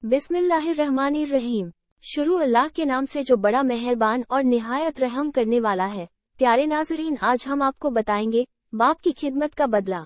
बिस्मिल्लाहिर्रहमानिर्रहीम। शुरू अल्लाह के नाम से जो बड़ा मेहरबान और निहायत रहम करने वाला है। प्यारे नाज़रीन, आज हम आपको बताएंगे बाप की खिदमत का बदला।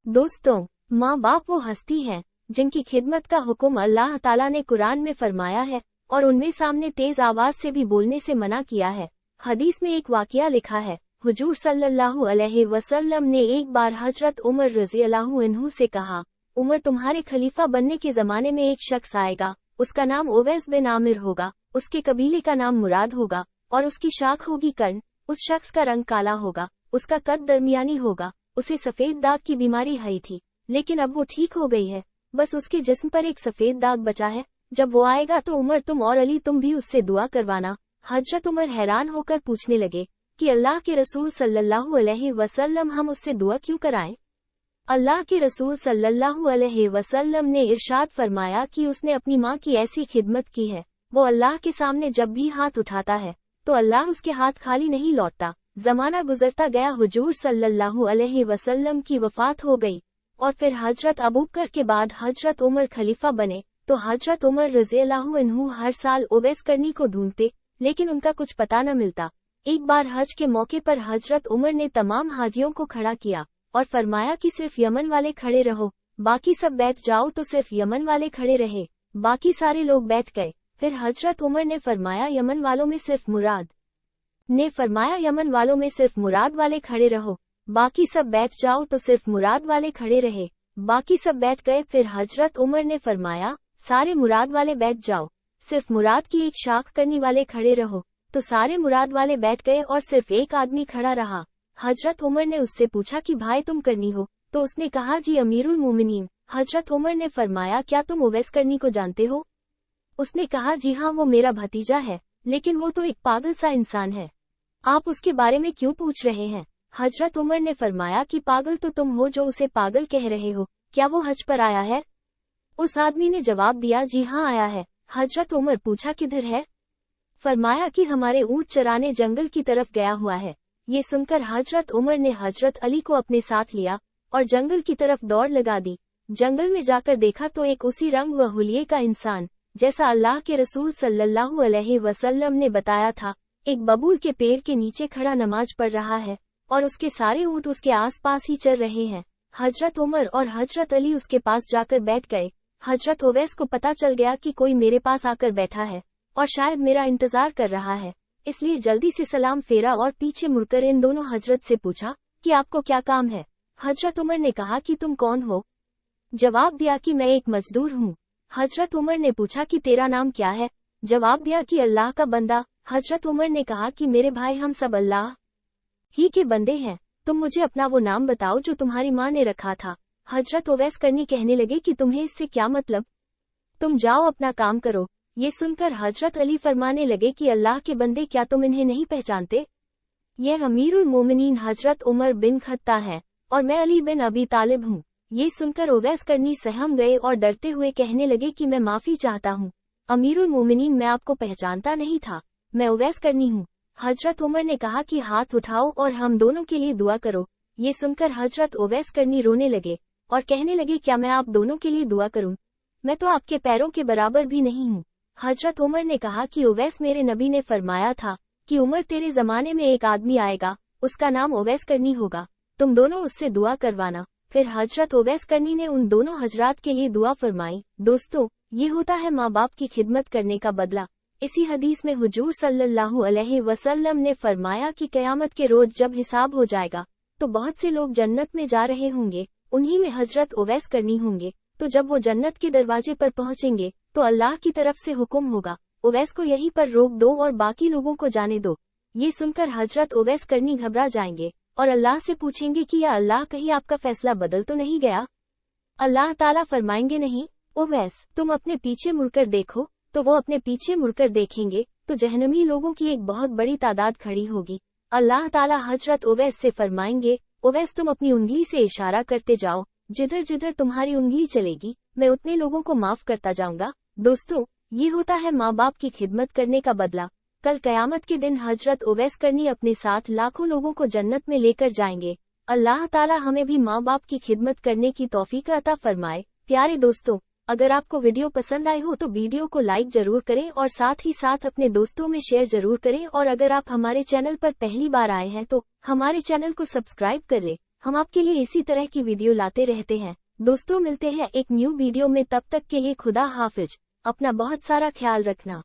दोस्तों, माँ बाप वो हस्ती हैं जिनकी खिदमत का हुक्म अल्लाह ताला ने कुरान में फरमाया है और उनमें सामने तेज आवाज से भी बोलने से मना किया है। हदीस में एक वाकया लिखा है, हुजूर सल्लल्लाहु अलैहि वसल्लम ने एक बार हजरत उमर रज़ी अल्लाहु अन्हु से कहा, उमर, तुम्हारे खलीफा बनने के जमाने में एक शख्स आएगा, उसका नाम उवैस बिन आमिर होगा, उसके कबीले का नाम मुराद होगा और उसकी शाख होगी कर्ण। उस शख्स का रंग काला होगा, उसका कद दरमियानी होगा, उसे सफेद दाग की बीमारी हुई थी, लेकिन अब वो ठीक हो गई है, बस उसके जिस्म पर एक सफेद दाग बचा है। जब वो आएगा तो उमर, तुम और अली, तुम भी उससे दुआ करवाना। हजरत उमर हैरान होकर पूछने लगे कि अल्लाह के रसूल सल्लल्लाहु अलैहि वसल्लम, हम उससे दुआ क्यों कराएं? अल्लाह के रसूल सल्लल्लाहु अलैहि वसल्लम ने इरशाद फरमाया कि उसने अपनी माँ की ऐसी खिदमत की है, वो अल्लाह के सामने जब भी हाथ उठाता है तो अल्लाह उसके हाथ खाली नहीं लौटता। जमाना गुजरता गया, हुजूर सल्लल्लाहु अलैहि वसल्लम की वफात हो गई और फिर हजरत अबू बकर के बाद हजरत उमर खलीफा बने। तो हजरत उमर रज़ियल्लाहु अन्हु हर साल उवैस करनी को ढूंढते, लेकिन उनका कुछ पता न मिलता। एक बार हज के मौके पर हजरत उमर ने तमाम हाजियों को खड़ा किया और फरमाया कि सिर्फ यमन वाले खड़े रहो, बाकी सब बैठ जाओ। तो सिर्फ यमन वाले खड़े रहे, बाकी सारे लोग बैठ गए। फिर हजरत उमर ने फरमाया, यमन वालों में सिर्फ मुराद वाले खड़े रहो, बाकी सब बैठ जाओ। तो सिर्फ मुराद वाले खड़े रहे, बाकी सब बैठ गए। फिर हजरत उमर ने फरमाया, सारे मुराद वाले बैठ जाओ, सिर्फ मुराद की एक शाख करने वाले खड़े रहो। तो सारे मुराद वाले बैठ गए और सिर्फ एक आदमी खड़ा रहा। हजरत उमर ने उससे पूछा कि भाई, तुम करनी हो? तो उसने कहा, जी अमीरुल मोमिनीन। हजरत उमर ने फरमाया, क्या तुम उवैस करनी को जानते हो? उसने कहा, जी हाँ, वो मेरा भतीजा है, लेकिन वो तो एक पागल सा इंसान है, आप उसके बारे में क्यों पूछ रहे हैं? हजरत उमर ने फरमाया कि पागल तो तुम हो जो उसे पागल कह रहे हो, क्या वो हज पर आया है? उस आदमी ने जवाब दिया, जी हाँ, आया है। हजरत उमर पूछा, किधर है? फरमाया कि हमारे ऊंट चराने जंगल की तरफ गया हुआ है। ये सुनकर हजरत उमर ने हजरत अली को अपने साथ लिया और जंगल की तरफ दौड़ लगा दी। जंगल में जाकर देखा तो एक उसी रंग व हुलिये का इंसान, जैसा अल्लाह के रसूल सल्लल्लाहु अलैहि वसल्लम ने बताया था, एक बबूल के पेड़ के नीचे खड़ा नमाज पढ़ रहा है और उसके सारे ऊंट उसके आसपास ही चल रहे हैं। हजरत उमर और हजरत अली उसके पास जाकर बैठ गए। हजरत उवैस को पता चल गया कि कोई मेरे पास आकर बैठा है और शायद मेरा इंतजार कर रहा है, इसलिए जल्दी से सलाम फेरा और पीछे मुड़कर इन दोनों हजरत से पूछा कि आपको क्या काम है? हजरत उमर ने कहा कि तुम कौन हो? जवाब दिया कि मैं एक मजदूर हूँ। हजरत उमर ने पूछा कि तेरा नाम क्या है? जवाब दिया कि अल्लाह का बंदा। हजरत उमर ने कहा कि मेरे भाई, हम सब अल्लाह ही के बंदे हैं, तुम मुझे अपना वो नाम बताओ जो तुम्हारी माँ ने रखा था। हजरत उवैस करनी कहने लगे कि तुम्हें इससे क्या मतलब, तुम जाओ अपना काम करो। ये सुनकर हजरत अली फरमाने लगे कि अल्लाह के बंदे, क्या तुम इन्हें नहीं पहचानते? यह अमीरुल मोमिनीन हजरत उमर बिन खत्ताब है और मैं अली बिन अबी तालिब हूँ। ये सुनकर उवैस करनी सहम गए और डरते हुए कहने लगे कि मैं माफी चाहता हूँ अमीरुल मोमिनीन, मैं आपको पहचानता नहीं था, मैं उवैस करनी हूँ। हजरत उमर ने कहा कि हाथ उठाओ और हम दोनों के लिए दुआ करो। ये सुनकर हजरत उवैस करनी रोने लगे और कहने लगे, क्या मैं आप दोनों के लिए दुआ करूं? मैं तो आपके पैरों के बराबर भी नहीं हूं। हजरत उमर ने कहा कि उवैस, मेरे नबी ने फरमाया था कि उमर, तेरे जमाने में एक आदमी आएगा, उसका नाम उवैस करनी होगा, तुम दोनों उससे दुआ करवाना। फिर हजरत उवैस करनी ने उन दोनों हजरात के लिए दुआ फरमाई। दोस्तों, ये होता है माँ बाप की खिदमत करने का बदला। इसी हदीस में हुजूर सल्लल्लाहु अलैहि वसल्लम ने फरमाया कि कयामत के रोज जब हिसाब हो जाएगा तो बहुत से लोग जन्नत में जा रहे होंगे, उन्हीं में हजरत उवैस करनी होंगे। तो जब वो जन्नत के दरवाजे पर पहुंचेंगे तो अल्लाह की तरफ से हुक्म होगा, उवैस को यहीं पर रोक दो और बाकी लोगों को जाने दो। ये सुनकर हजरत उवैस करनी घबरा जाएंगे और अल्लाह से पूछेंगे कि या अल्लाह, कहीं आपका फैसला बदल तो नहीं गया? अल्लाह ताला फरमाएंगे, नहीं उवैस, तुम अपने पीछे मुड़कर देखो। तो वो अपने पीछे मुड़कर देखेंगे तो जहन्नमी लोगों की एक बहुत बड़ी तादाद खड़ी होगी। अल्लाह ताला हजरत उवैस से फरमाएंगे, उवैस, तुम अपनी उंगली से इशारा करते जाओ, जिधर जिधर तुम्हारी उंगली चलेगी मैं उतने लोगों को माफ करता जाऊंगा। दोस्तों, ये होता है माँ बाप की खिदमत करने का बदला। कल कयामत के दिन हजरत उवैस करनी अपने साथ लाखों लोगों को जन्नत में लेकर जाएंगे। अल्लाह ताला हमें भी माँ बाप की खिदमत करने की तौफीक अता फरमाए। प्यारे दोस्तों, अगर आपको वीडियो पसंद आई हो तो वीडियो को लाइक जरूर करें और साथ ही साथ अपने दोस्तों में शेयर जरूर करें, और अगर आप हमारे चैनल पर पहली बार आए हैं तो हमारे चैनल को सब्सक्राइब करें। हम आपके लिए इसी तरह की वीडियो लाते रहते हैं। दोस्तों, मिलते हैं एक न्यू वीडियो में, तब तक के लिए खुदा हाफिज। अपना बहुत सारा ख्याल रखना।